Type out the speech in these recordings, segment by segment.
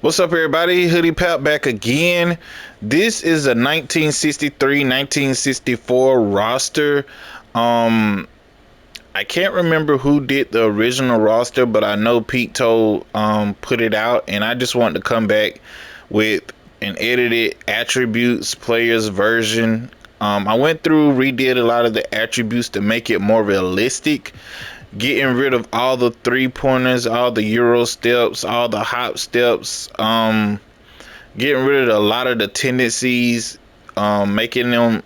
What's up, everybody? Hoodie Pap back again. This is a 1963-1964 roster. Um, I can't remember who did the original roster, but I know Pete Toll put it out, and I just wanted to come back with an edited attributes players version. I went through, redid a lot of the attributes to make it more realistic, getting rid of all the 3 pointers, all the Euro steps, all the hop steps, getting rid of a lot of the tendencies, making them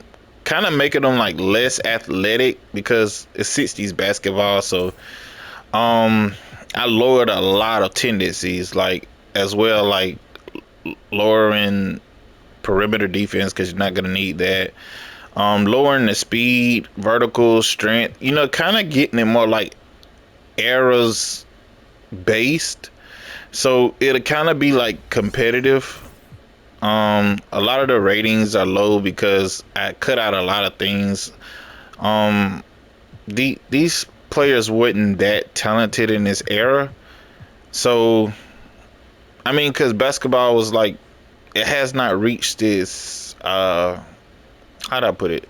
making them like less athletic because it's 60s basketball. So I lowered a lot of tendencies, like as well, like lowering perimeter defense because you're not gonna need that. Lowering the speed, vertical strength, kind of getting it more like eras based, so it'll kind of be like competitive. A lot of the ratings are low because I cut out a lot of things. um these players weren't that talented in this era, so I mean, because basketball was like, it has not reached this, how do I put it,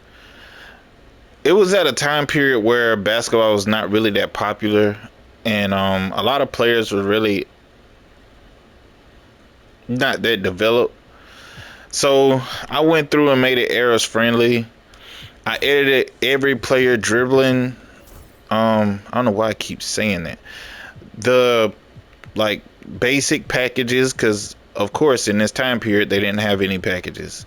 it was at a time period where basketball was not really that popular, and a lot of players were really not that developed. So I went through and made it errors friendly. I edited every player dribbling. I don't know why I keep saying that. The like basic packages, because of course in this time period they didn't have any packages.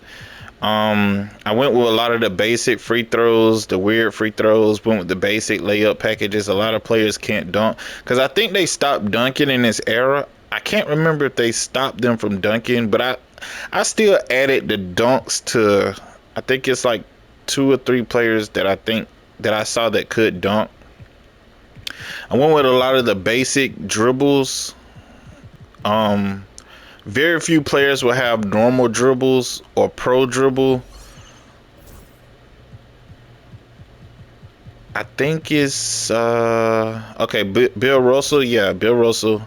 I went with a lot of the basic free throws, the weird free throws. Went with the basic layup packages. A lot of players can't dunk because I think they stopped dunking in this era. I can't remember if they stopped them from dunking, but I still added the dunks to, I think it's like 2 or 3 players that I think that I saw that could dunk. I went with a lot of the basic dribbles. Um, Very few players will have normal dribbles or pro dribble. I think it's okay. Bill Russell, yeah, Bill Russell.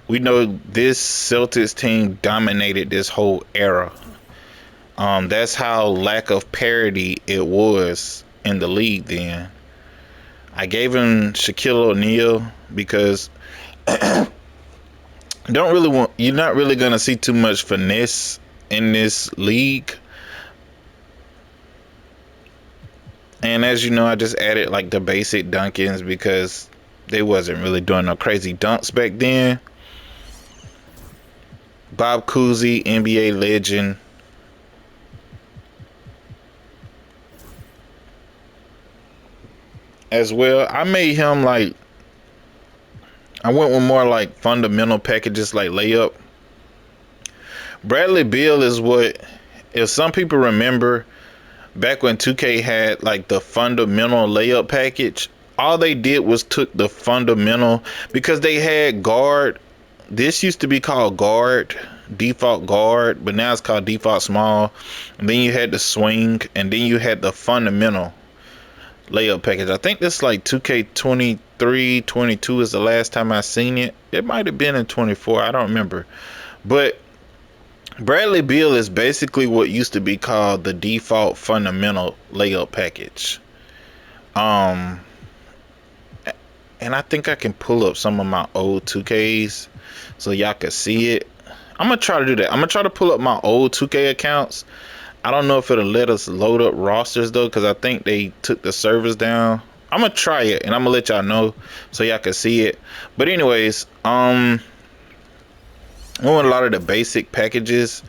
We know this Celtics team dominated this whole era. That's how lack of parity it was in the league then. I gave him Shaquille O'Neal because don't really want, you're not really gonna see too much finesse in this league. And as you know, I just added like the basic Dunkins because they wasn't really doing no crazy dunks back then. Bob Cousy, NBA legend. As well, I made him like, I went with more like fundamental packages like layup. Bradley Beal is what, if some people remember, back when 2K had like the fundamental layup package, all they did was took the fundamental, because they had guard. This used to be called guard, default guard, but now it's called default small. And then you had the swing, and then you had the fundamental layup package. I think this like 2K23, 22 is the last time I seen it. It might have been in 24. I don't remember. But Bradley Beal is basically what used to be called the default fundamental layup package. Um, and I think I can pull up some of my old 2Ks so y'all can see it. I'm gonna try to do that. I'm gonna try to pull up my old 2K accounts. I don't know if it'll let us load up rosters though, because I think they took the servers down. I'm gonna try it and I'm gonna let y'all know so y'all can see it. But anyways, I want a lot of the basic packages,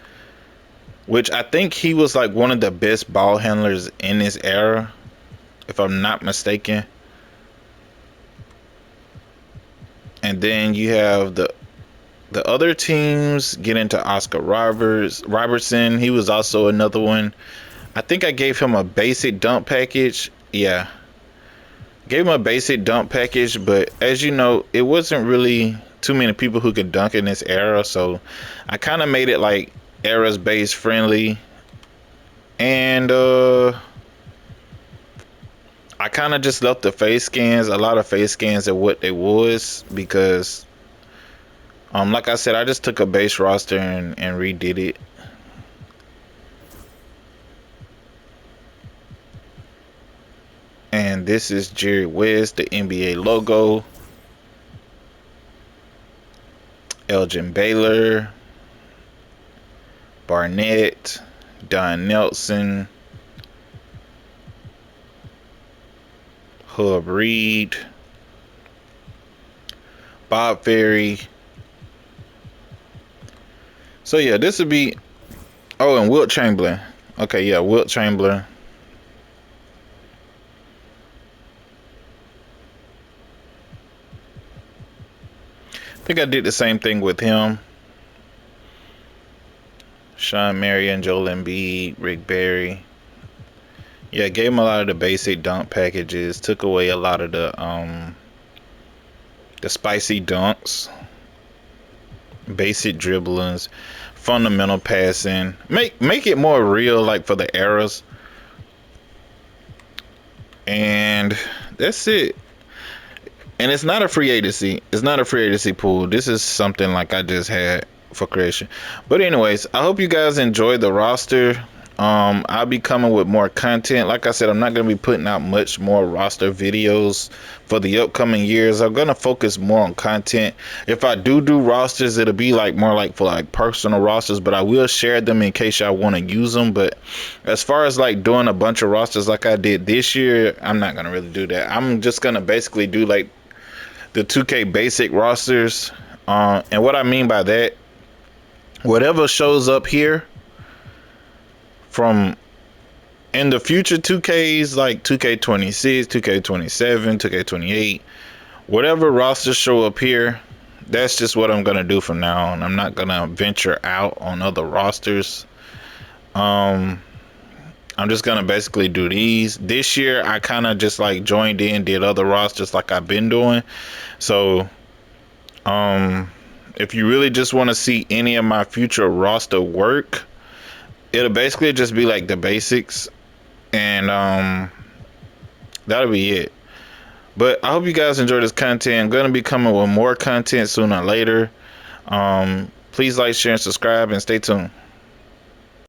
which I think he was like one of the best ball handlers in this era, if I'm not mistaken. And then you have the other teams get into Oscar Robertson. He was also another one. I think I gave him a basic dump package. Yeah, gave him a basic dump package, but as you know, it wasn't really too many people who could dunk in this era, so I kind of made it like eras based friendly. And I kind of just left the face scans, a lot of face scans, at what they was, because Like I said, I just took a base roster and redid it. And this is Jerry West, the NBA logo. Elgin Baylor, Barnett, Don Nelson, Hub Reed, Bob Ferry. So yeah, this would be, oh, and Wilt Chamberlain. Okay, yeah, Wilt Chamberlain. I think I did the same thing with him. Sean Marion, Joel Embiid, Rick Barry. Yeah, gave him a lot of the basic dunk packages. Took away a lot of the spicy dunks, basic dribblings, fundamental passing. Make it more real, like for the eras. And that's it. And it's not a free agency. It's not a free agency pool. This is something like I just had for creation. But anyways, I hope you guys enjoyed the roster. I'll be coming with more content. Like I said, I'm not going to be putting out much more roster videos for the upcoming years. I'm going to focus more on content. If I do rosters, it'll be like more like for like personal rosters, but I will share them in case y'all want to use them. But as far as like doing a bunch of rosters like I did this year, I'm not going to really do that. I'm just going to basically do like the 2K basic rosters. And what I mean by that, whatever shows up here from in the future 2Ks, like 2K26, 2K27, 2K28, whatever rosters show up here, that's just what I'm gonna do from now on. I'm not gonna venture out on other rosters. I'm just gonna basically do these. This year I kind of just like joined in, did other rosters like I've been doing. So if you really just want to see any of my future roster work, it'll basically just be like the basics, and that'll be it. But I hope you guys enjoy this content. I'm gonna be coming with more content sooner or later. Please like, share, and subscribe, and stay tuned.